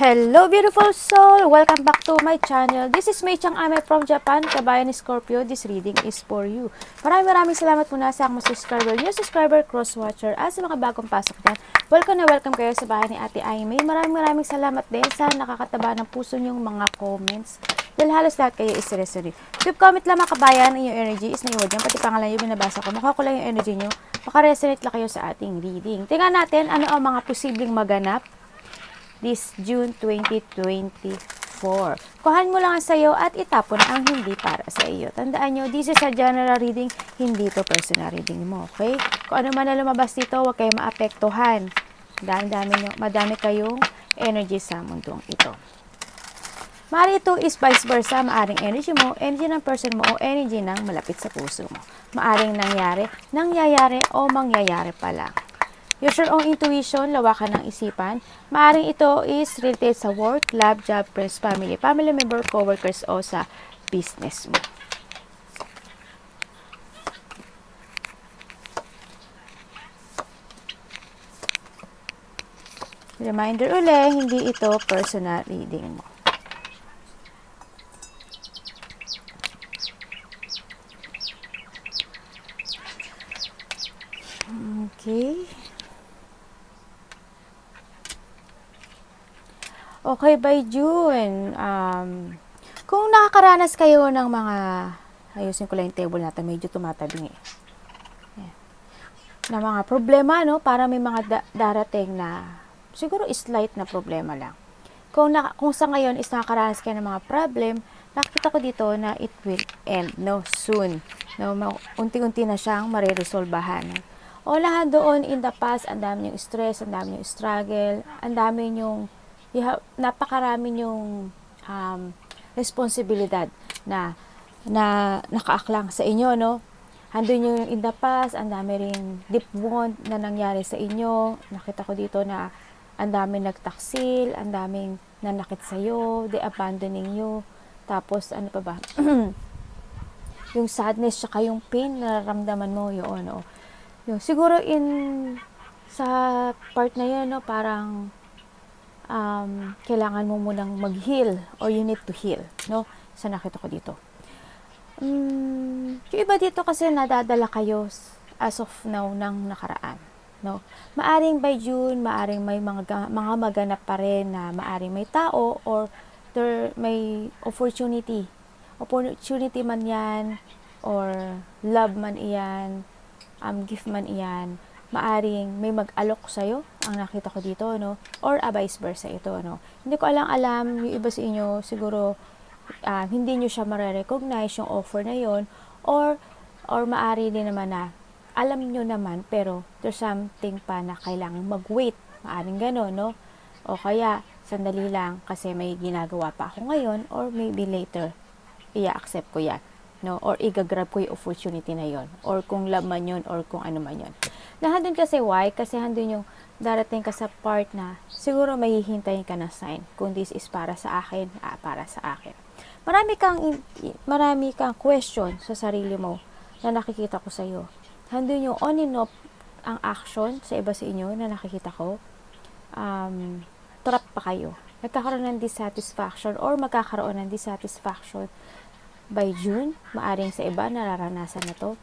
Hello beautiful soul! Welcome back to my channel. This is Mei Chang Ame from Japan, kabayan ni Scorpio. This reading is for you. Maraming salamat muna sa akong subscriber, new subscriber, cross-watcher, at sa mga bagong pasok dyan. Welcome na welcome kayo sa bahay ni Ate Aimee. Maraming salamat din sa nakakataba ng puso niyong mga comments. Dahil halos lahat kayo is seriously. Tube comment lamang kabayan, yung energy is naiwag yan. Pati pangalan yung binabasa ko. Mukha ko lang yung energy nyo. Makaresonate lang kayo sa ating reading. Tingnan natin ano ang mga posibleng maganap this June 2024. Kuhan mo lang ang sayo at itapon ang hindi para sa iyo. Tandaan nyo, this is a general reading, hindi to personal reading mo, okay? Kung ano man na lumabas dito, huwag kayo maapektuhan. Madami kayong energy sa mundong ito. Maari ito is vice versa, maaring energy mo, energy ng person mo, o energy ng malapit sa puso mo. Maaring nangyayari o mangyayari pa lang. Use your own intuition, lawakan ng isipan. Maaring ito is related sa work, love, job, friends, family member, co-workers o sa business mo. Reminder uli, hindi ito personal reading mo. Okay. Okay, by June, kung nakakaranas kayo ng mga, ayusin ko lang yung table natin, medyo tumatabing eh. Na mga problema, no? Para may mga darating na, siguro slight na problema lang. Kung sa ngayon is nakakaranas kayo ng mga problem, nakita ko dito na it will end, no? Soon. No? Unti-unti na siyang mariresolbahan. O lahat doon in the past, ang dami yung stress, ang dami yung struggle, ang dami yung napakarami yung responsibilidad na nakaaklang sa inyo, no? Handun yung in the past, ang dami ring deep wound na nangyari sa inyo. Nakita ko dito na ang daming nagtaksil, ang daming nanakit sa iyo, they abandoning you. Tapos ano pa ba? Yung sadness tsaka yung pain na nararamdaman mo, yun, no? Yung siguro sa part na yun, no, parang kailangan mo munang mag-heal or you need to heal, no? Sa nakita ko dito. Yung iba dito kasi nadadala kayo as of now ng nakaraan, no? Maaring by June, maaring may mga maganap pa rin na maaring may tao or may opportunity man yan or love man iyan, gift man iyan, maaring may mag-alok sa'yo, ang nakita ko dito, no? Or vice versa ito, no? Hindi ko alam, yung iba sa inyo, siguro, hindi nyo siya mare-recognize yung offer na yon or maari din naman na, alam nyo naman, pero there's something pa na kailangan mag-wait, maaring gano'n, no? O kaya, sandali lang, kasi may ginagawa pa ako ngayon, or maybe later, i-accept ko yan, no? Or i-grab ko yung opportunity na yon, or kung love man yun, or kung ano man yun. Nandun kasi why? Kasi handun yung darating ka sa part na siguro mahihintayin ka na sign. Kung this is para sa akin, para sa akin. Marami kang question sa sarili mo na nakikita ko sa iyo. Handun yung on and off ang action sa iba sa inyo na nakikita ko. Trap pa kayo. Nagkakaroon ng dissatisfaction or magkakaroon ng dissatisfaction by June. Maaring sa iba nararanasan na to.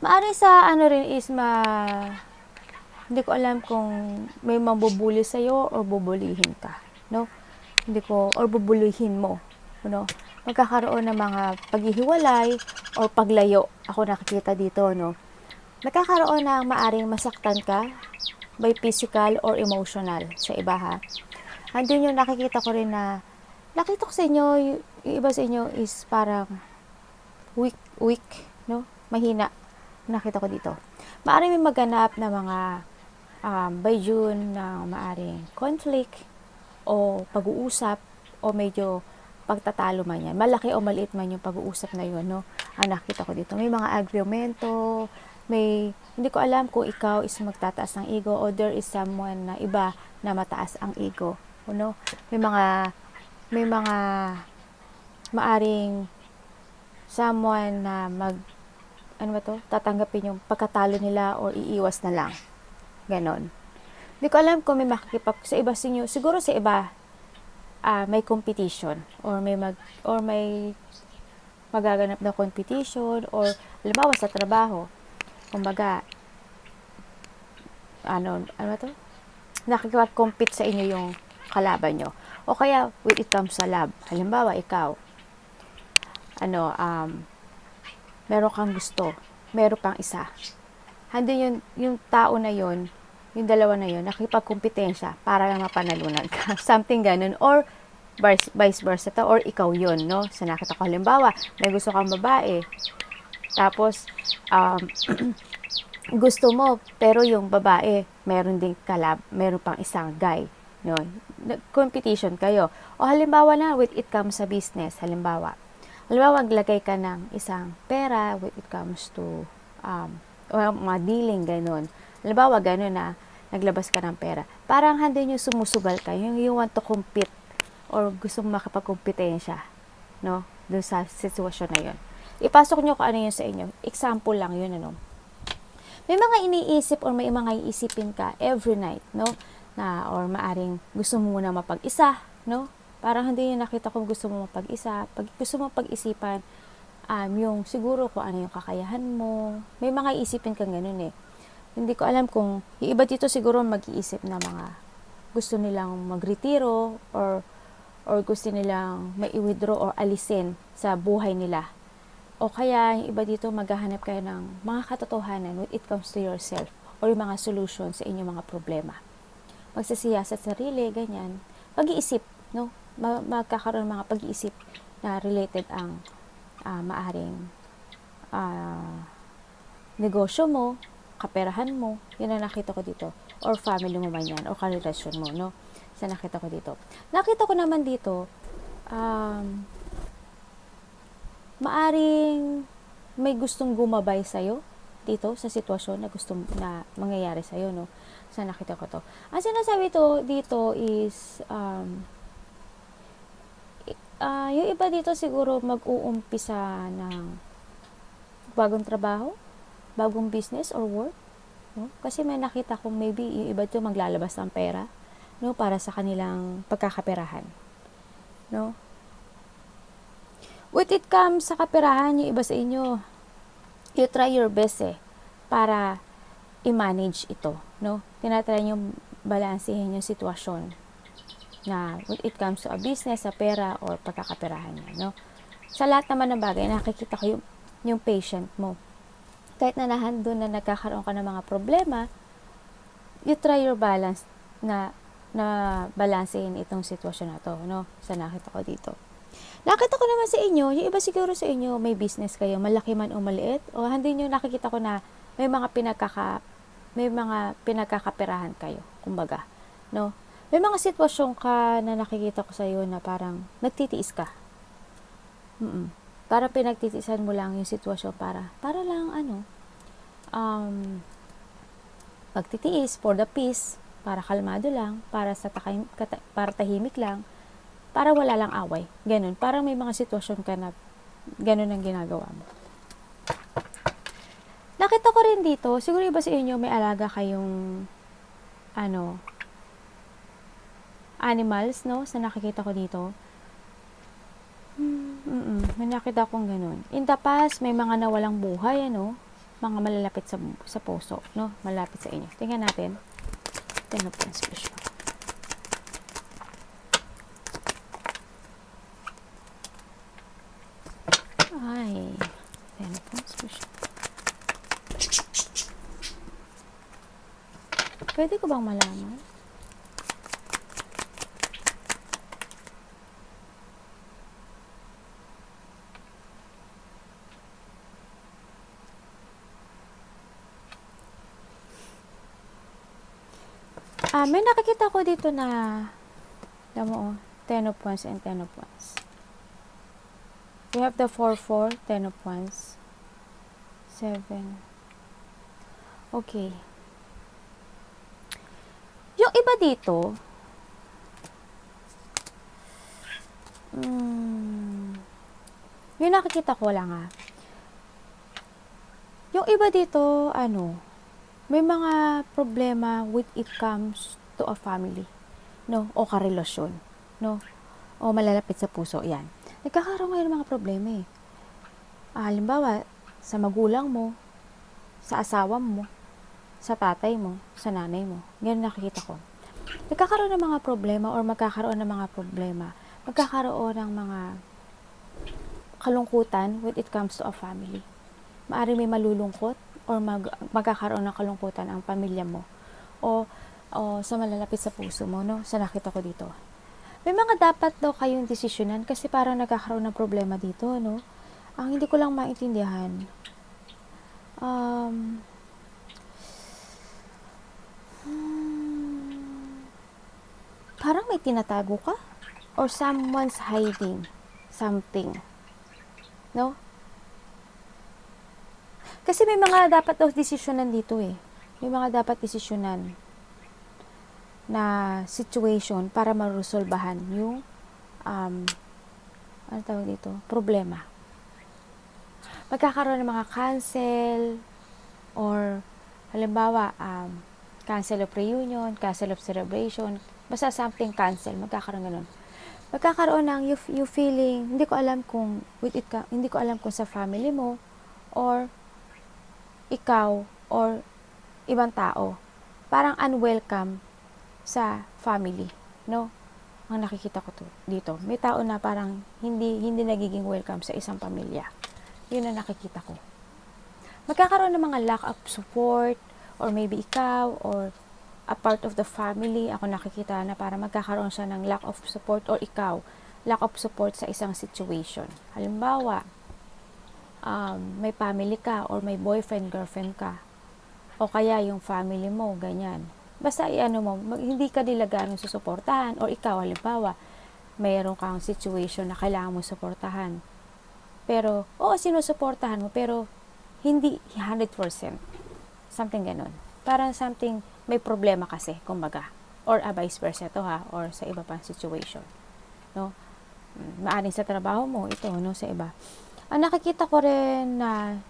Maaring sa ano rin is hindi ko alam kung may mabubuli sa'yo or bubulihin ka, no? Or bubuluhin mo, no? Magkakaroon ng mga paghihiwalay or paglayo. Ako nakikita dito, no? Magkakaroon ng maaring masaktan ka by physical or emotional sa iba, ha? Andun yung nakikita ko rin na nakita ko sa inyo, yung iba sa inyo is parang weak, no? Mahina. Nakita ko dito. Maaring may maganap na mga by June na maaring conflict o pag-uusap o medyo pagtatalo man yan. Malaki o maliit man yung pag-uusap na yun, no? Ang nakita ko dito. May mga argumento, hindi ko alam kung ikaw is magtataas ng ego o there is someone na iba na mataas ang ego, no? May mga maaring someone na tatanggapin yung pagkatalo nila or iiwas na lang. Ganon. Hindi ko alam kung may sa iba sa inyo, siguro sa iba, may competition or may magaganap na competition or halimbawa sa trabaho, kumbaga ano to? Nakikipag-compete sa inyo yung kalaban nyo. O kaya when it comes sa lab, halimbawa ikaw, meron kang gusto, meron pang isa. Handin yung tao na yon, yung dalawa na yon, nakipagkompetensya para lang mapanalunan ka. Something ganun. Or vice versa to, or ikaw yon, no? Sa nakita ko, halimbawa, may gusto kang babae, tapos, gusto mo, pero yung babae, meron ding meron pang isang guy, no? Competition kayo. O halimbawa na, with it comes sa business, halimbawa, maglagay ka ng isang pera with it comes to, o mga dealing, ganun. Halimbawa, ganun na, naglabas ka ng pera. Parang hindi nyo sumusugal ka, yung you want to compete, or gusto mo makipagkompetensya, no? Doon sa sitwasyon na yun. Ipasok nyo kung ano yun sa inyo. Example lang yun, ano? May mga iniisip or may mga iisipin ka every night, no? Na, or maaring gusto mo muna mapag-isa, no? Parang hindi yung nakita ko gusto mo mapag-isa. Pag gusto mo pag-isipan, yung siguro kung ano yung kakayahan mo. May mga isipin kang ganun eh. Hindi ko alam kung, yung iba dito siguro mag-iisip na mga gusto nilang magretiro or gusto nilang mai-withdraw or alisin sa buhay nila. O kaya, yung iba dito, maghahanap kayo ng mga katotohanan when it comes to yourself or yung mga solution sa inyong mga problema. Magsasiyasat sa sarili, ganyan. Pag-iisip, no? Magkakaroon ng mga pag-iisip na related ang maaring negosyo mo, kaperahan mo, yun ang nakita ko dito. Or family mo man yan, or karelasyon mo, no? Sa nakita ko dito. Nakita ko naman dito, maaring may gustong gumabay sa'yo dito sa sitwasyon na gusto na mangyayari sa'yo, no? Sa nakita ko to. Ang sinasabi to dito is, yung iba dito siguro mag-uumpisa ng bagong trabaho, bagong business or work, no? Kasi may nakita kong maybe yung iba dito maglalabas ng pera, no? Para sa kanilang pagkakaperahan, no? With it comes sa kaperahan, yung iba sa inyo, you try your best para i-manage ito, no? Tinatry nyo balansehin yung sitwasyon na when it comes to a business, sa pera, or pagkakaperahan niya, no? Sa lahat naman ng bagay, nakikita ko yung patient mo. Kahit na doon na nagkakaroon ka ng mga problema, you try your balance na balansehin itong sitwasyon na to, no? Sa nakita ko dito. Nakita ko naman sa inyo, yung iba siguro sa inyo, may business kayo, malaki man o maliit, o hindi nyo nakikita ko na may mga pinagkakaperahan kayo, kumbaga, no? May mga sitwasyon ka na nakikita ko sa iyo na parang nagtitiis ka. Parang pinagtitiisan mo lang yung sitwasyon para lang pagtitiis for the peace, para kalmado lang, para para tahimik lang, para wala lang away. Ganun. Parang may mga sitwasyon ka na ganun ang ginagawa mo. Nakita ko rin dito, siguro iba sa inyo may alaga kayong animals, no? Sa nakikita ko dito. May nakita akong ganun. In the past, may mga nawalang buhay, mga malalapit sa puso, no? Malapit sa inyo. Tingnan natin. Tingnan po ang special. Ay, tingnan po ang special. Pwede ko bang malaman? May nakikita ko dito na alam mo, 10 of wands and 10 of wands. We have the 4-4, 10 of wands, 7. Okay. Yung iba dito, yung nakikita ko lang yung iba dito, may mga problema with it comes to a family, no? O karelasyon, no? O malalapit sa puso, yan. Nagkakaroon ngayon ng mga problema eh. Halimbawa, sa magulang mo, sa asawa mo, sa tatay mo, sa nanay mo. Ganyan nakikita ko. Nagkakaroon ng mga problema or magkakaroon ng mga problema. Magkakaroon ng mga kalungkutan when it comes to a family. Maaari may malulungkot or magkakaroon ng kalungkutan ang pamilya mo o sa malalapit sa puso mo, no? Sa nakita ko dito. May mga dapat daw kayong desisyonan kasi parang nagkakaroon ng problema dito, no? Ang hindi ko lang maintindihan, um, parang may tinatago ka or someone's hiding something, no? Kasi may mga dapat daw desisyonan dito eh. May mga dapat desisyonan na situation para maresolbahan yung ano tawag dito? Problema. Magkakaroon ng mga cancel or halimbawa cancel of reunion, cancel of celebration, basta something cancel, magkakaroon ganun. Magkakaroon ng you feeling, hindi ko alam kung hindi ko alam kung sa family mo or ikaw or ibang tao. Parang unwelcome sa family, no? Ang nakikita ko dito. May tao na parang hindi nagiging welcome sa isang pamilya. Yun ang nakikita ko. Magkakaroon ng mga lack of support or maybe ikaw or a part of the family, ako nakikita na para magkakaroon siya ng lack of support or ikaw, lack of support sa isang situation. Halimbawa, may family ka or may boyfriend, girlfriend ka o kaya yung family mo, ganyan. Basta hindi ka nila gano'ng susuportahan or ikaw, halimbawa, mayroon kang situation na kailangan mo suportahan. Pero, sinusuportahan mo, pero hindi 100%. Something ganon. Parang something, may problema kasi, kumbaga. Or vice versa to ha, or sa iba pang situation. No? Maaring sa trabaho mo, ito, no, sa iba. Ang nakikita ko rin na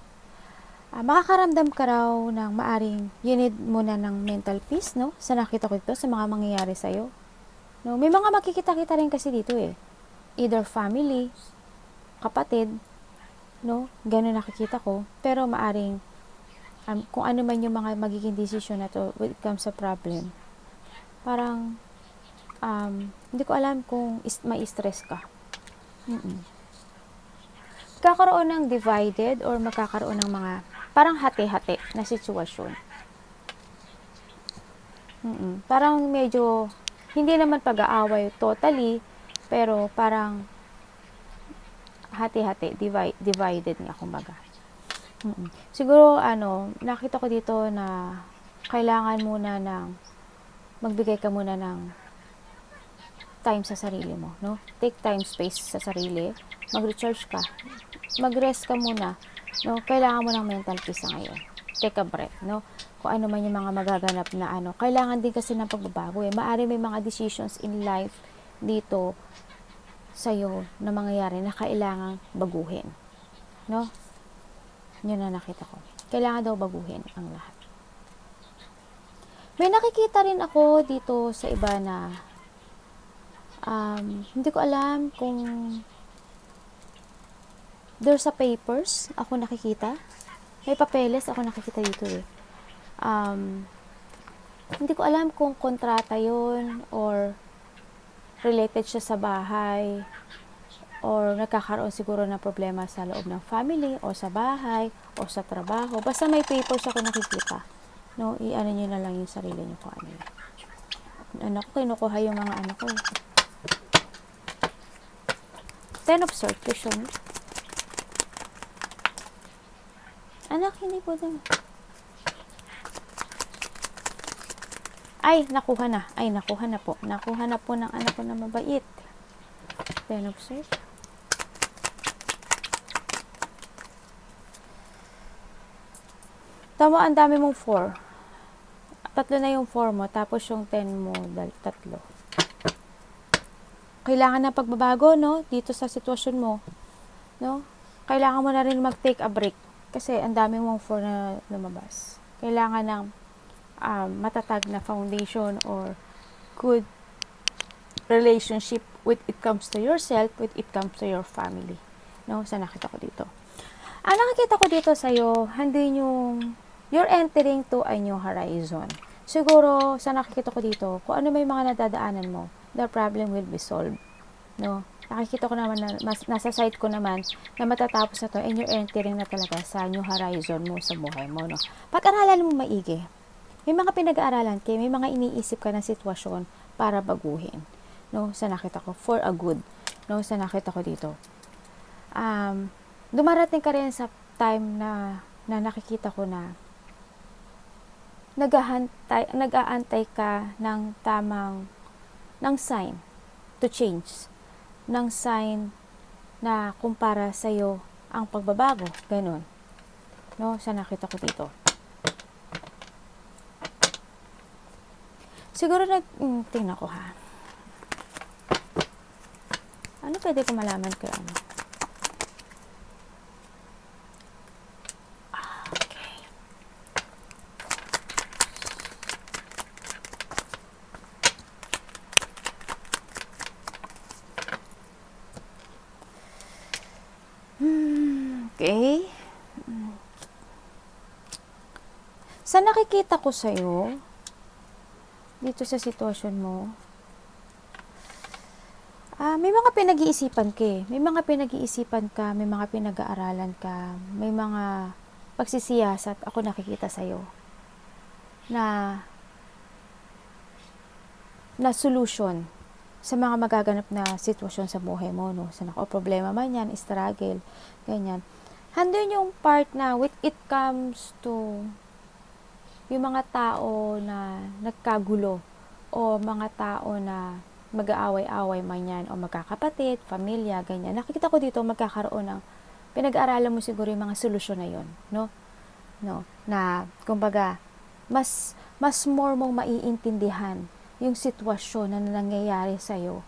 makakaramdam ka raw ng maaring you need muna ng mental peace, no? Sa nakita ko dito, sa mga mangyayari sa'yo. No? May mga makikita-kita rin kasi dito eh. Either family, kapatid, no? Ganun nakikita ko. Pero maaring, kung ano man yung mga magiging decision na to when it comes sa problem, parang, hindi ko alam kung may stress ka. Magkakaroon ng divided or magkakaroon ng mga parang hati-hati na sitwasyon. Parang medyo hindi naman pag-aaway totally, pero parang hati-hati, divided nga kumbaga. Siguro nakita ko dito na kailangan muna magbigay ka muna ng time sa sarili mo, no? Take time, space sa sarili, mag-recharge ka, mag-rest ka muna, no? Kailangan mo ng mental peace ngayon. Take a breath, no? Kung ano man yung mga magaganap na kailangan din kasi ng pagbabago eh. Maari may mga decisions in life dito sa'yo na mangyayari na kailangang baguhin, no? Yun na nakita ko. Kailangan daw baguhin ang lahat. May nakikita rin ako dito sa iba na hindi ko alam kung there's a papers ako nakikita. May papeles ako nakikita dito eh. Hindi ko alam kung kontrata yun or related siya sa bahay or nagkakaroon siguro ng problema sa loob ng family o sa bahay o sa trabaho. Basta may papers ako nakikita. No, i-ano nyo na lang yung sarili nyo kung ano yun. Anak ko, kinukuha yung mga anak ko. 10 of Swords, vision. Anak, hindi po din. Ay, nakuha na. Ay, nakuha na po. Nakuha na po ng anak ko na mabait. 10 of Swords. Tama, ang dami mong 4. Tatlo na yung 4 mo, tapos yung 10 mo, tatlo. Kailangan na pagbabago, no? Dito sa sitwasyon mo, no? Kailangan mo na rin mag-take a break. Kasi ang dami mong 4 na lumabas. Kailangan ng matatag na foundation or good relationship with it comes to yourself, with it comes to your family. No, sa nakita ko dito. Ang nakikita ko dito sa'yo, hindi yung you're entering to a new horizon. Siguro, sa nakikita ko dito, kung ano may mga nadadaanan mo, the problem will be solved. No? Nakikita ko naman na nasa side ko naman na matatapos na to and you're entering na talaga sa new horizon mo sa buhay mo. No? Pag-aralan mo maigi. May mga pinag-aaralan kayo, may mga iniisip ka ng sitwasyon para baguhin. No? Sa nakita ko, for a good. No? Sa nakita ko dito. Dumarating ka rin sa time na nakikita ko na nag-aantay ka ng tamang sign to change, ng sign na kumpara sa'yo ang pagbabago, ganun. No, sa nakita ko dito. Siguro tingnan ko ha. Ano pwede ko malaman kay ano? Okay. Sa nakikita ko sa'yo, dito sa sitwasyon mo, may mga pinag-iisipan ka eh. May mga pinag-iisipan ka, may mga pinag-aaralan ka, may mga pagsisiyasat ako nakikita sa'yo na solution sa mga magaganap na sitwasyon sa buhay mo, no? Sa problema man yan, struggle, ganyan. Handun yung part na with it comes to yung mga tao na nagkagulo o mga tao na mag-aaway-away man yan o magkakapatid, pamilya, ganyan. Nakikita ko dito magkakaroon ng pinag-aaralan mo siguro yung mga solusyon na yon, no? No, na kumbaga mas more mong maiintindihan yung sitwasyon na nangyayari sa iyo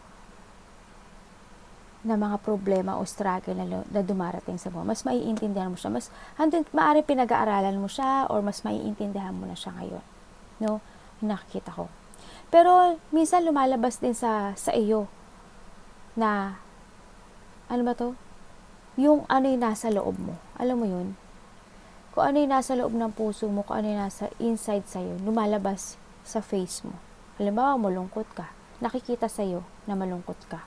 na mga problema o struggle na dumarating sa buhay. Mas maiintindihan mo siya. Mas maaaring pinag-aaralan mo siya or mas maiintindihan mo na siya ngayon. No? Nakikita ko. Pero minsan lumalabas din sa iyo na ano ba to? Yung ano yung nasa loob mo. Alam mo yun? Kung ano yung nasa loob ng puso mo, kung ano yung nasa inside sa'yo, lumalabas sa face mo. Halimbawa, malungkot ka. Nakikita sa'yo na malungkot ka.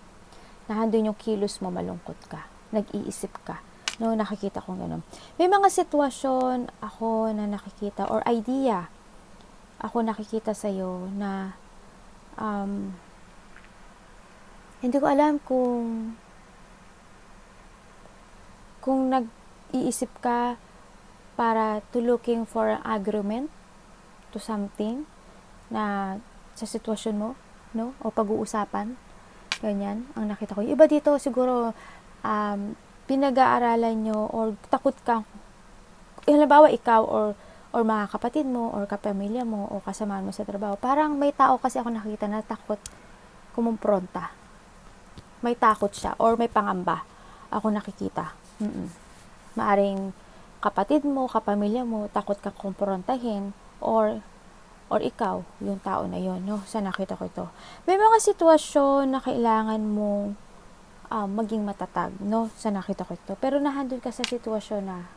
Nahandun yung kilos mo, malungkot ka. Nag-iisip ka. No, nakikita ko ganun. May mga sitwasyon ako na nakikita or idea ako nakikita sa'yo na hindi ko alam kung nag-iisip ka para to looking for an agreement to something na sa sitwasyon mo, no? O pag-uusapan. Ganyan, ang nakita ko. Yung iba dito, siguro, pinag-aaralan nyo or takot ka. Halimbawa, ikaw or mga kapatid mo or kapamilya mo o kasamahan mo sa trabaho. Parang may tao kasi ako nakita na takot kumumpronta. May takot siya or may pangamba ako nakikita. Maaring kapatid mo, kapamilya mo, takot kang kumprontahin or ikaw, yung tao na yon, no? Sa nakita ko ito. May mga sitwasyon na kailangan mong maging matatag, no? Sa nakita ko ito. Pero nahandol ka sa sitwasyon na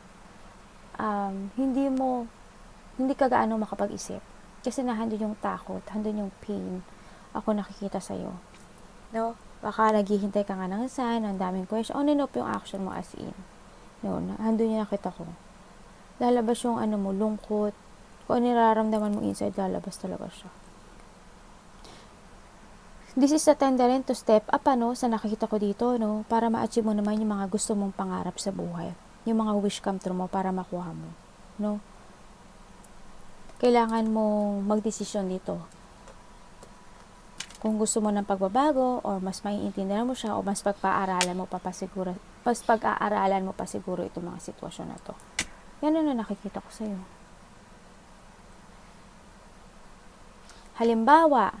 hindi ka gaano makapag-isip. Kasi nahandol yung takot, handol yung pain. Ako nakikita sa'yo. No? Baka naghihintay ka nga ng sign, ang daming question. On and off yung action mo as in. No? Handol yung nakita ko. Lalabas yung mo, lungkot. Kung nararamdaman mo inside, lalabas talaga siya. This is the time na rin to step up, sa nakikita ko dito, no? Para ma-achieve mo naman yung mga gusto mong pangarap sa buhay. Yung mga wish come true mo para makuha mo, no? Kailangan mo magdesisyon dito. Kung gusto mo ng pagbabago, or mas maiintindihan mo siya, o mas pag-aaralan mo pa siguro itong mga sitwasyon na to. Yan na nakikita ko sa'yo. Halimbawa,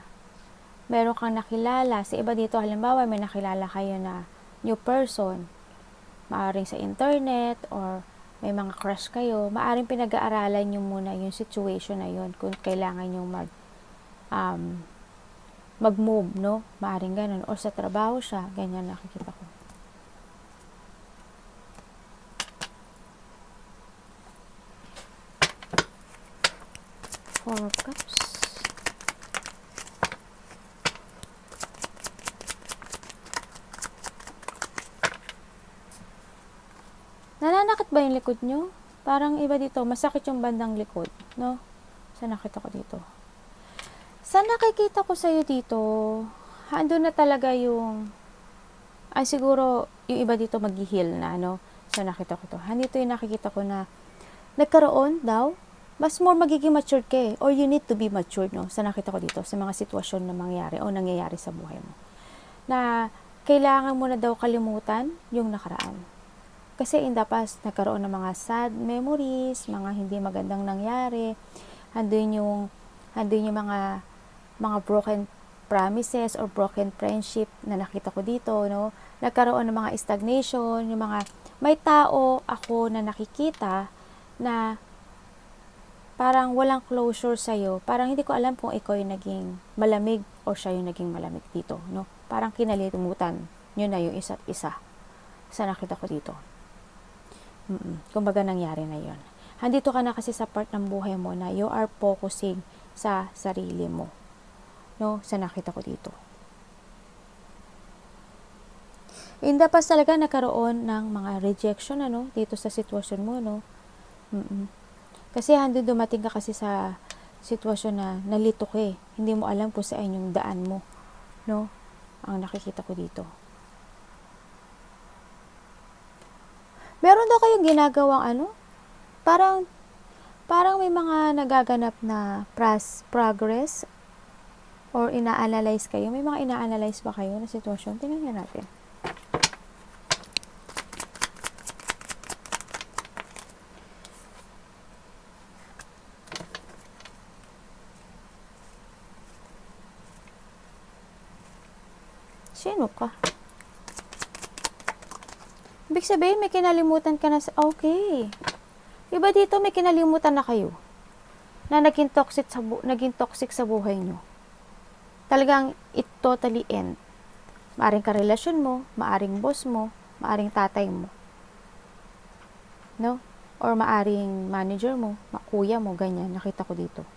meron kang nakilala, sa iba dito, halimbawa, may nakilala kayo na new person, maaaring sa internet, or may mga crush kayo, maaring pinag-aaralan nyo muna yung situation na yun kung kailangan nyo mag-move, no? Maaring ganun. Or sa trabaho siya, ganyan nakikita ko. Four of Cups. Nananakit ba yung likod nyo? Parang iba dito, masakit yung bandang likod, no? Saan nakita ko dito? Sa nakikita ko sa'yo dito, andun na talaga yung, siguro, yung iba dito mag-heal na, no? Sa nakita ko to. Handito yung nakikita ko na, nagkaroon daw, mas more magiging matured ka or you need to be matured, no? Sa nakita ko dito, sa mga sitwasyon na mangyari o nangyayari sa buhay mo. Na, kailangan mo na daw kalimutan yung nakaraan. Kasi in the past, nagkaroon ng mga sad memories, mga hindi magandang nangyari, andun yung mga broken promises or broken friendship na nakita ko dito, no? Nagkaroon ng mga stagnation, yung mga, may tao ako na nakikita na parang walang closure sa'yo. Parang hindi ko alam kung ikaw yung naging malamig or siya yung naging malamig dito, no? Parang kinalimutan nyo na yung isa't isa sa nakita ko dito. Kumbaga nangyari na yon. Handito ka na kasi sa part ng buhay mo na you are focusing sa sarili mo, no? Sa nakita ko dito. In the past talaga nagkaroon ng mga rejection, ano, dito sa sitwasyon mo, no? Kasi handun dumating ka kasi sa sitwasyon na nalito ka eh. Hindi mo alam kung saan yung daan mo, no? Ang nakikita ko dito. Meron daw kayong ginagawang parang may mga nagaganap na progress or ina-analyze kayo. May mga ina-analyze ba kayo na sitwasyon? Tingnan nga natin. Sino ka? Ibig sabihin, may kinalimutan ka na sa... Okay. Iba dito, may kinalimutan na kayo. Na naging toxic sa buhay nyo. Talagang, it totally end. Maaring karelasyon mo, maaring boss mo, maaring tatay mo. No? Or maaring manager mo, kuya mo, ganyan. Nakita ko dito.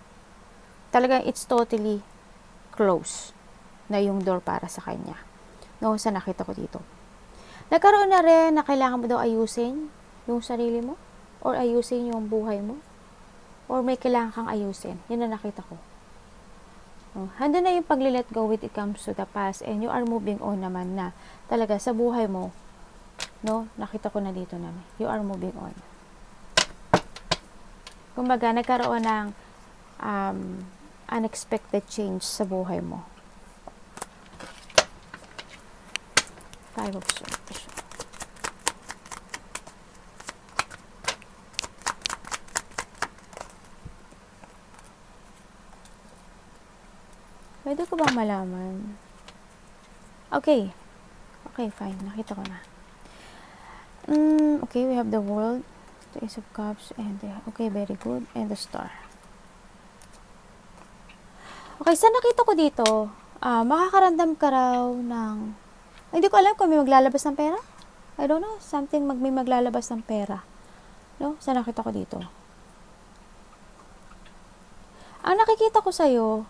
Talagang, it's totally close na yung door para sa kanya. No? Sa nakita ko dito. Nagkaroon na rin na kailangan mo daw ayusin yung sarili mo or ayusin yung buhay mo or may kailangan kang ayusin. Yun na nakita ko. Handa na yung pag-let go with it comes to the past and you are moving on naman na talaga sa buhay mo. No? Nakita ko na dito na you are moving on. Kumbaga, nagkaroon ng unexpected change sa buhay mo. Five of Swords. Pwede ko bang malaman? Okay. Okay, fine. Nakita ko na. Okay, we have the World, the Ace of Cups, and okay, very good. And the Star. Okay, sa nakita ko dito, makakaramdam ka raw ng... Hindi ko alam kung may maglalabas ng pera. I don't know. Something may maglalabas ng pera. No? Sa nakita ko dito. Ang nakikita ko sa'yo,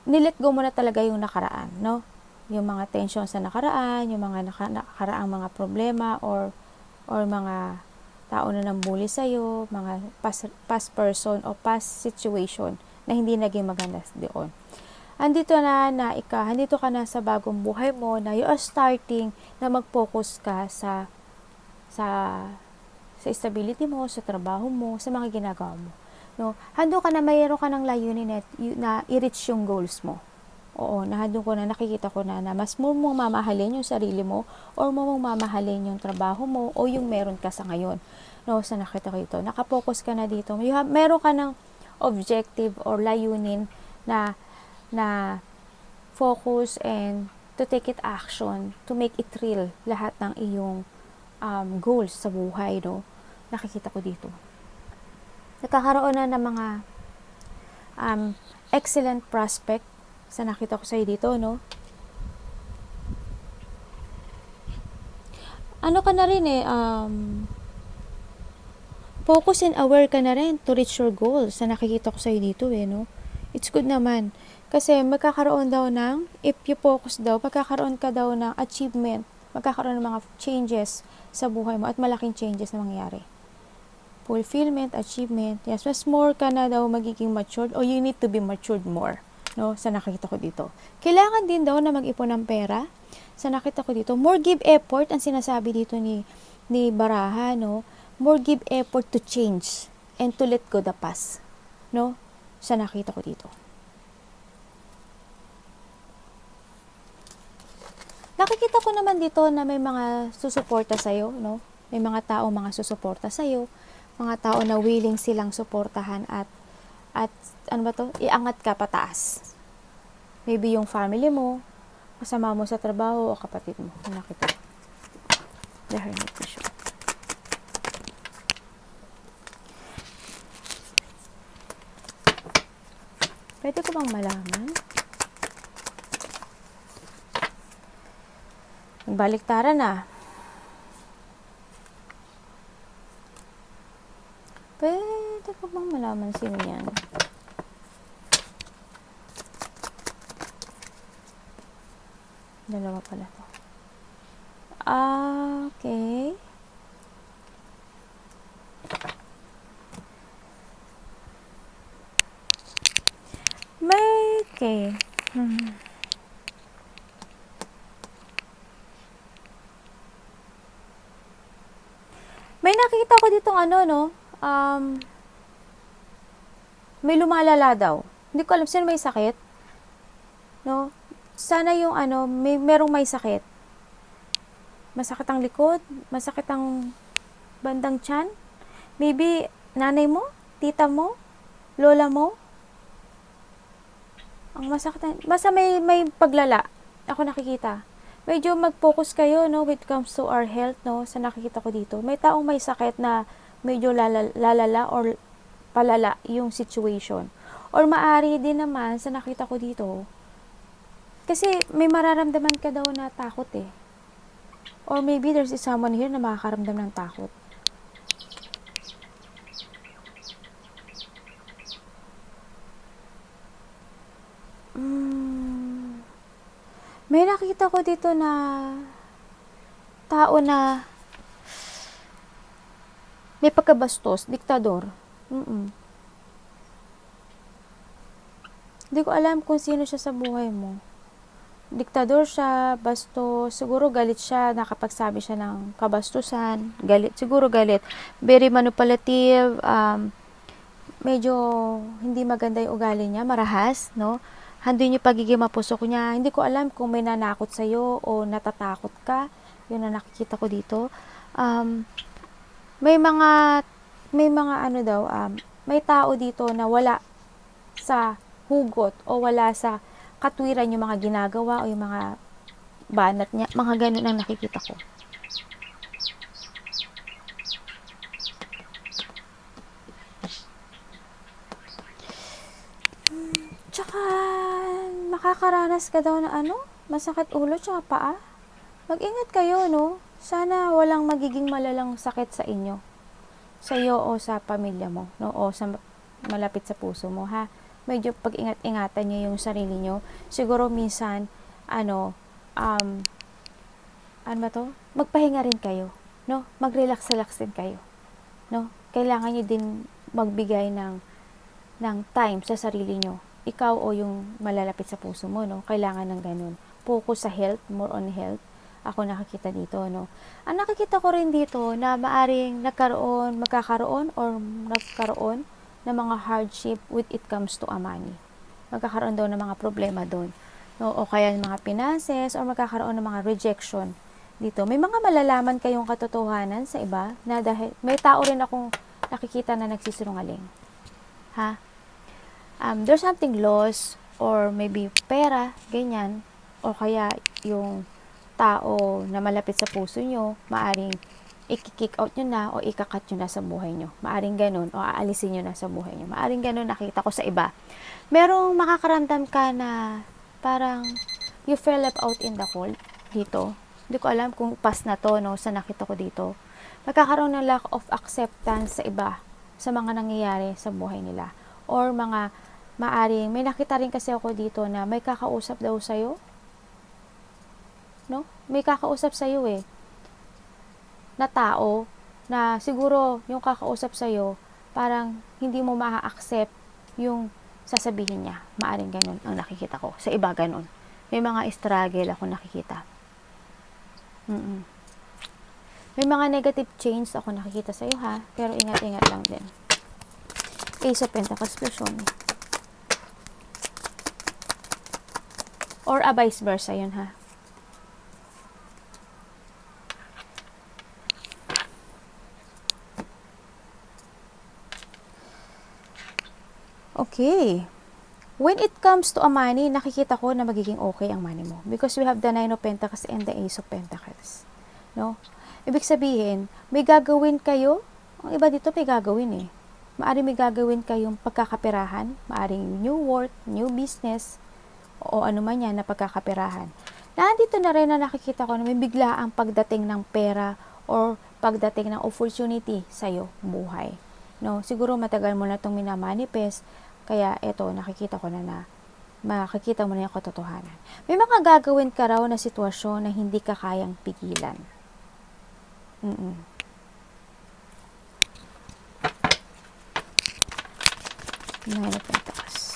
nilet go mo na talaga yung nakaraan, no? Yung mga tension sa nakaraan, yung mga nakaraang mga problema or mga tao na nambuli sa'yo, mga past person o past situation na hindi naging maganda doon. Andito ka na sa bagong buhay mo na you are starting na mag-focus ka sa stability mo, sa trabaho mo, sa mga ginagawa mo. No, hando ka na, mayroon ka ng layunin na i-reach yung goals mo. Oo, nahando ko na, nakikita ko na mas mo mong mamahalin yung sarili mo or mo mong mamahalin yung trabaho mo o yung meron ka sa ngayon. No, sa nakita ko ito, nakapokus ka na dito. Meron ka ng objective or layunin na focus and to take it action, to make it real lahat ng iyong goals sa buhay, no? Nakikita ko dito. Nagkakaroon na ng mga excellent prospect sa nakita ko sa'yo dito, no? Ano ka na rin focus and aware ka na rin to reach your goals sa nakikita ko sa'yo dito, no? It's good naman. Kasi magkakaroon daw ng, if you focus daw, magkakaroon ka daw ng achievement, magkakaroon ng mga changes sa buhay mo at malaking changes na mangyayari. Fulfillment, achievement, yes, mas more ka na daw magiging matured or you need to be matured more, no? Sa nakikita ko dito. Kailangan din daw na mag-ipon ng pera. Sa nakita ko dito, more give effort ang sinasabi dito ni Baraha, no? More give effort to change and to let go the past, no? Sa nakita ko dito. Nakikita ko naman dito na may mga susuporta sa'yo, no? May mga tao mga susuporta sa'yo, mga tao na willing silang suportahan at ano ba to? Iangat ka pataas. Maybe yung family mo, kasama mo sa trabaho o kapatid mo. Nakita ko. The Hermit Bishop. Pwede ko bang malaman? Baliktaran na. Pwede ko bang malaman sino yan? Dalawa pala to. Okay. Okay. May nakita ko ditong may lumalala daw. Hindi ko alam sino may sakit. No? Sana yung merong may sakit. Masakit ang likod, masakit ang bandang tiyan. Maybe nanay mo, tita mo, lola mo. Ang masakit, basta may paglala. Ako nakikita. Medyo mag-focus kayo, no, when it comes to our health, no, sa nakikita ko dito. May taong may sakit na medyo lalala or palala yung situation. Or maari din naman sa nakita ko dito, kasi may mararamdaman ka daw na takot Or maybe there's someone here na makakaramdam ng takot. May nakita ko dito na tao na may pagkabastos, diktador. Hindi ko alam kung sino siya sa buhay mo. Diktador siya, bastos, siguro galit siya, nakapagsabi siya ng kabastusan, galit, siguro galit. Very manipulative, medyo hindi maganda yung ugali niya, marahas, no? Handun yung pagiging mapusok niya. Hindi ko alam kung may nanakot sa'yo o natatakot ka. Yun na nakikita ko dito. May tao dito na wala sa hugot o wala sa katwiran yung mga ginagawa o yung mga banat niya. Mga ganun ang nakikita ko. Tsaka, makakaranas ka daw na masakit ulo tsaka paa. Mag-ingat kayo, no? Sana walang magiging malalang sakit sa inyo. Sa iyo o sa pamilya mo, no? O sa malapit sa puso mo, ha? Medyo pag-ingat-ingatan nyo yung sarili nyo. Siguro minsan, magpahinga rin kayo, no? Mag-relax-relax din kayo, no? Kailangan nyo din magbigay ng time sa sarili nyo. Ikaw o yung malalapit sa puso mo, no? Kailangan ng ganun. Focus sa health, more on health. Ako nakakita dito, no? Ang nakikita ko rin dito na maaring magkakaroon ng mga hardship with it comes to money. Magkakaroon daw ng mga problema doon, no? O kaya ng mga finances or magkakaroon ng mga rejection dito. May mga malalaman kayong katotohanan sa iba na dahil may tao rin akong nakikita na nagsisinungaling. Ha? There's something lost or maybe pera, ganyan, o kaya yung tao na malapit sa puso nyo, maaring i-kick out nyo na o ikakat nyo na sa buhay nyo. Maaring ganun o aalisin nyo na sa buhay nyo. Maaring ganun nakita ko sa iba. Merong makakaramdam ka na parang you fell out in the cold dito. Hindi ko alam kung pas na to, no, sa nakita ko dito. Magkakaroon ng lack of acceptance sa iba sa mga nangyayari sa buhay nila. Or mga maaring, may nakita rin kasi ako dito na may kakausap daw sa'yo. No? May kakausap sa'yo eh. Na tao na siguro yung kakausap sa'yo parang hindi mo maa-accept yung sasabihin niya. Maaring ganun ang nakikita ko. Sa iba ganun. May mga struggle ako nakikita. May mga negative change ako nakikita sa'yo ha. Pero ingat-ingat lang din. Ace of Pentacles plus yun. Or a vice versa yun ha. Okay. When it comes to a money, nakikita ko na magiging okay ang money mo. Because we have the Nine of Pentacles and the Ace of Pentacles. No? Ibig sabihin, may gagawin kayo. Ang iba dito may gagawin eh. Maaring may gagawin kayong pagkakaperahan. Maaring new work, new business, o ano man yan na pagkakaperahan. Nandito na rin na nakikita ko na may bigla ang pagdating ng pera or pagdating ng opportunity sa'yo, buhay. No? Siguro matagal mo na itong minamanifest. Kaya ito, nakikita ko na makikita mo na yung katotohanan. May mga gagawin ka raw na sitwasyon na hindi ka kayang pigilan. Nine of Pentacles.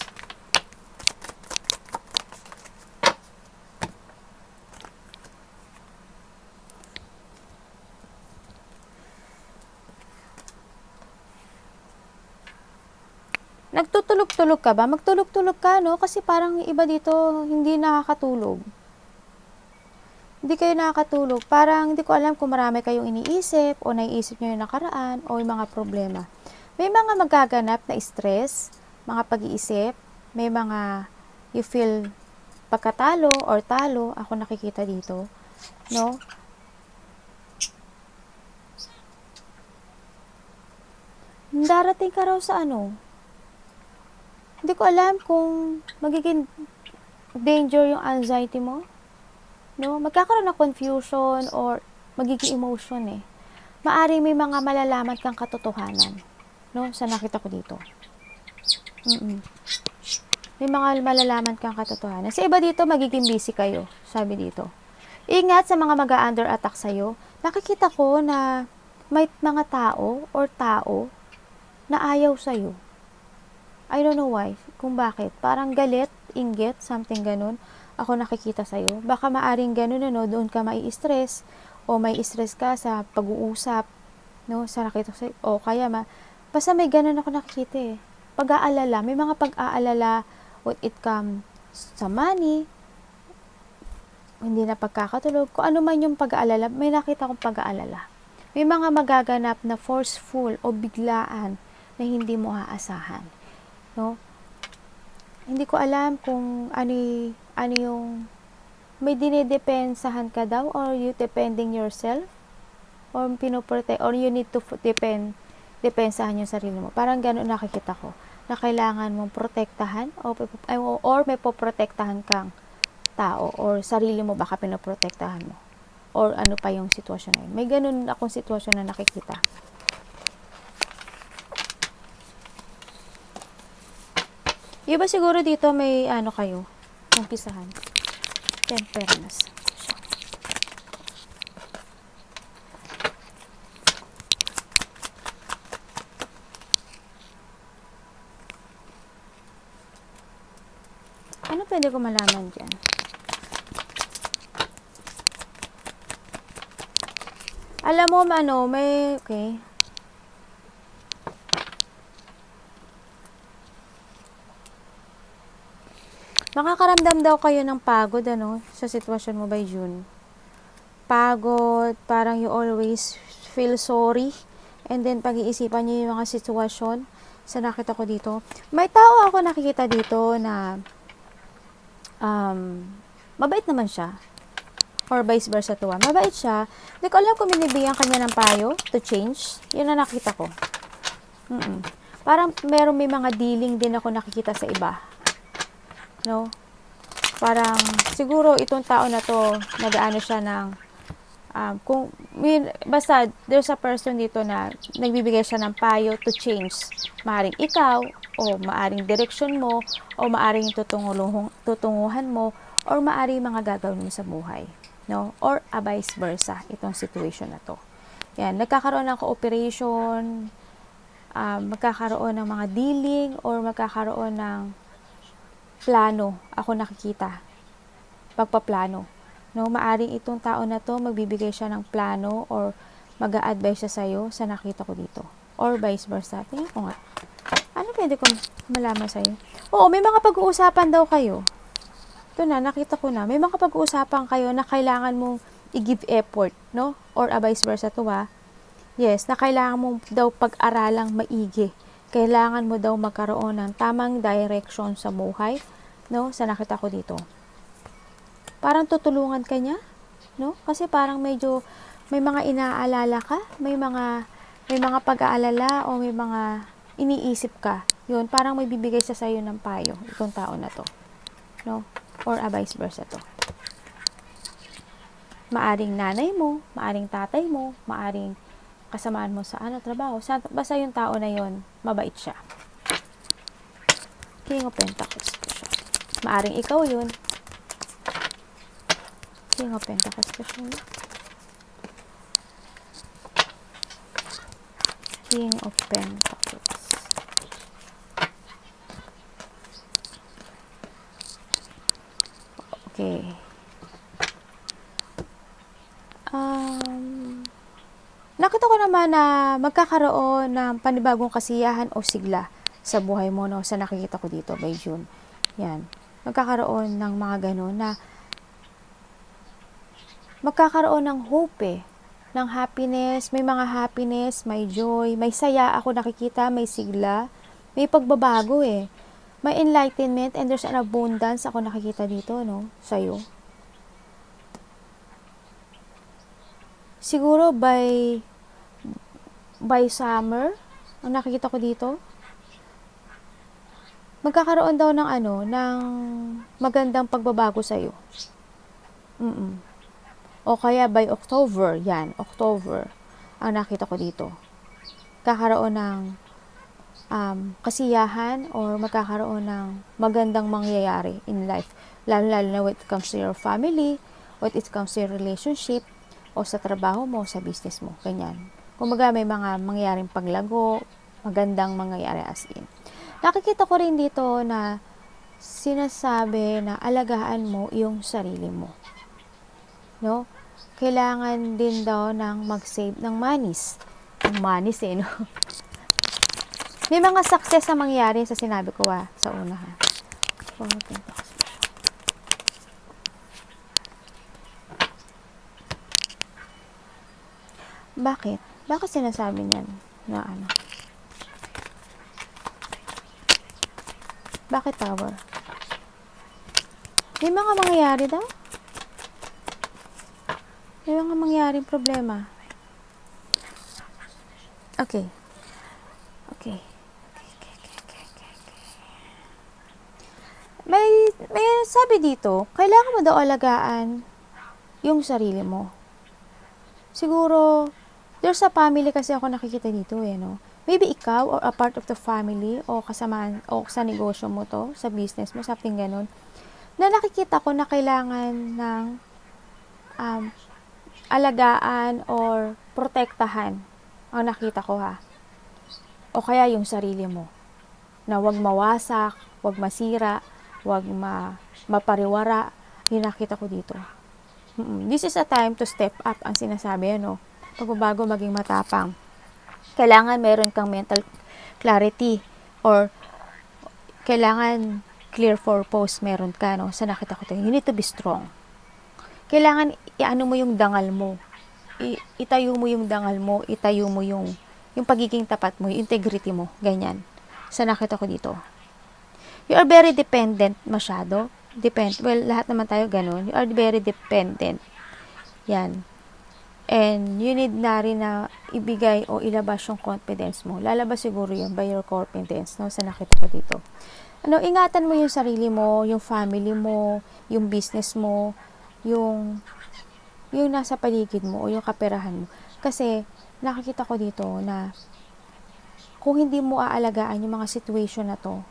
Nagtutulog-tulog ka ba? Magtulog-tulog ka, no? Kasi parang iba dito hindi nakakatulog. Hindi kayo nakakatulog. Parang hindi ko alam kung marami kayong iniisip o naiisip nyo yung nakaraan o yung mga problema. May mga magaganap na stress, mga pag-iisip, may mga you feel pagkatalo or talo, ako nakikita dito, no? Darating ka raw sa ano? Hindi ko alam kung magiging danger yung anxiety mo. No? Magkakaroon ng confusion or magiging emotion eh. Maaring may mga malalaman kang katotohanan. No? Sa nakita ko dito. May mga malalaman kang katotohanan. Sa iba dito, magiging busy kayo. Sabi dito. Ingat sa mga mag-under attack sa'yo. Nakikita ko na may mga tao or tao na ayaw sa'yo. I don't know why. Kung bakit. Parang galit, inggit, something ganun. Ako nakikita sa'yo. Baka maaring ganun, ano, doon ka mai-stress o may stress ka sa pag-uusap, no, sa nakita sa'yo. O kaya, basta may ganun ako nakikita eh. Pag-aalala. May mga pag-aalala when it comes sa money, hindi na pagkakatulog. Kung ano man yung pag-aalala, may nakita kong pag-aalala. May mga magaganap na forceful o biglaan na hindi mo aasahan. No? Hindi ko alam kung ano yung may dinedepensahan ka daw or you depending yourself or pinoprotect or you need to depensahan yung sarili mo. Parang gano'n nakikita ko na kailangan mong protektahan or may poprotektahan kang tao or sarili mo baka pinoprotektahan mo or ano pa yung sitwasyon na yun. May gano'n akong sitwasyon na nakikita. Iba siguro dito may ano kayo, umpisahan. Temperance. Ano pwede ko malaman dyan? Alam mo, may, okay. Makakaramdam daw kayo ng pagod, sa sitwasyon mo by June. Pagod, parang you always feel sorry. And then, pag-iisipan niyo yung mga sitwasyon sa nakita ko dito. May tao ako nakikita dito na mabait naman siya. or vice versa to. Mabait siya. Hindi ko alam kung binibigyan kanya ng payo to change. Yun na nakita ko. Parang may mga dealing din ako nakikita sa iba. No? Parang siguro itong tao na to, nag-ano siya ng basta there's a person dito na nagbibigay siya ng payo to change. Maaring ikaw, o maaring direksyon mo, o maaring tutunguhan mo, or maaring mga gagawin mo sa buhay. No? Or vice versa, itong situation na to. Yan, nagkakaroon ng cooperation, magkakaroon ng mga dealing, or magkakaroon ng plano, ako nakikita. Pagpaplano. No, maaring itong tao na to, magbibigay siya ng plano or mag-a-advise siya sa'yo sa nakita ko dito. Or vice versa. Tingnan ko nga. Ano pwede kong malaman sa'yo? Oo, may mga pag-uusapan daw kayo. Ito na, nakita ko na. May mga pag-uusapan kayo na kailangan mong i-give effort, no? Or vice versa to Yes, na kailangan mo daw pag-aralang maigi. Kailangan mo daw magkaroon ng tamang direction sa buhay, no? Sa nakita ko dito. Parang tutulungan ka niya, no? Kasi parang medyo may mga inaalala ka, may mga pag-aalala o may mga iniisip ka. Yun, parang may bibigay siya sa'yo ng payo, itong tao na to. No? Or vice versa to. Maaring nanay mo, maaring tatay mo, maaring kasamaan mo sa trabaho. Basta yung tao na yon, mabait siya. King of Pentacles po siya. Maaring ikaw yun. King of Pentacles po siya. King of Pentacles. Okay. Nakita ko naman na magkakaroon ng panibagong kasiyahan o sigla sa buhay mo, no? Sa nakikita ko dito by June. Yan. Magkakaroon ng mga ganun na magkakaroon ng hope ng happiness, may mga happiness, may joy, may saya ako nakikita, may sigla, may pagbabago may enlightenment, and there's an abundance ako nakikita dito, no, sa'yo. Siguro by summer, ang nakikita ko dito, magkakaroon daw ng ng magandang pagbabago sa'yo. O kaya by October, yan, October, ang nakita ko dito. Kakaroon ng kasiyahan or magkakaroon ng magandang mangyayari in life. Lalo na when it comes to your family, when it comes to your relationship, o sa trabaho mo, sa business mo, ganyan. Kumbaga may mga mangyayaring paglago, magandang mangyayari as in. Nakikita ko rin dito na sinasabi na alagaan mo yung sarili mo. No? Kailangan din daw ng mag-save ng manis. Ang manis no? May mga success na mangyayari sa sinabi ko sa una Bakit? Bakit sinasabi niyan na Bakit Tower? May mga mangyayari daw? May mga mangyaring problema. Okay. May sabi dito, kailangan mo daw alagaan yung sarili mo. Siguro, there's a family kasi ako nakikita dito no? Maybe ikaw or a part of the family o kasamaan o sa negosyo mo to, sa business mo, something ganun, na nakikita ko na kailangan ng alagaan or protektahan ang nakita ko o kaya yung sarili mo na wag mawasak, wag masira, wag mapariwara. Yung nakita ko dito. This is a time to step up ang sinasabi pagbabago, maging matapang. Kailangan meron kang mental clarity or kailangan clear purpose meron ka sa nakita ko dito. You need to be strong. Kailangan iano mo yung dangal mo. Itayo mo yung dangal mo, itayo mo yung pagiging tapat mo, yung integrity mo, ganyan. Sa nakita ko dito. You are very dependent masyado. Well, lahat naman tayo ganun. You are very dependent. Yan. And you need na rin na ibigay o ilabas yung confidence mo. Lalabas siguro yun by your confidence, no? Sa nakita ko dito. Ingatan mo yung sarili mo, yung family mo, yung business mo, yung nasa paligid mo o yung kaperahan mo. Kasi, nakikita ko dito na kung hindi mo aalagaan yung mga situation na to,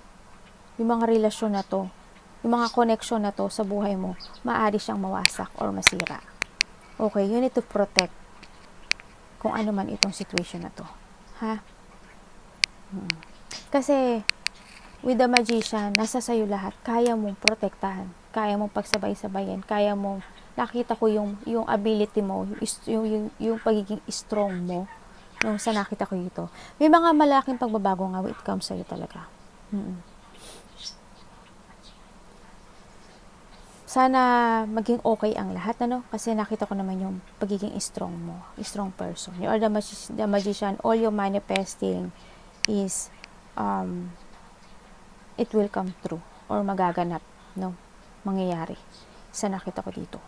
yung mga relasyon na to, yung mga connection na to sa buhay mo, maaari siyang mawasak or masira. Okay, you need to protect kung ano man itong situation na to. Ha? Kasi, with the magician, nasa sayo lahat. Kaya mong protektahan. Kaya mong pagsabay-sabayin. Kaya mong, nakita ko yung ability mo, yung pagiging strong mo, nung sa nakita ko dito. May mga malaking pagbabago nga when it comes sa'yo talaga. Sana maging okay ang lahat, kasi nakita ko naman yung pagiging strong mo, strong person. You are the magician, all your manifesting is it will come true or magaganap, mangyayari sa nakita ko dito.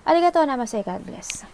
Arigatou namaste, God bless.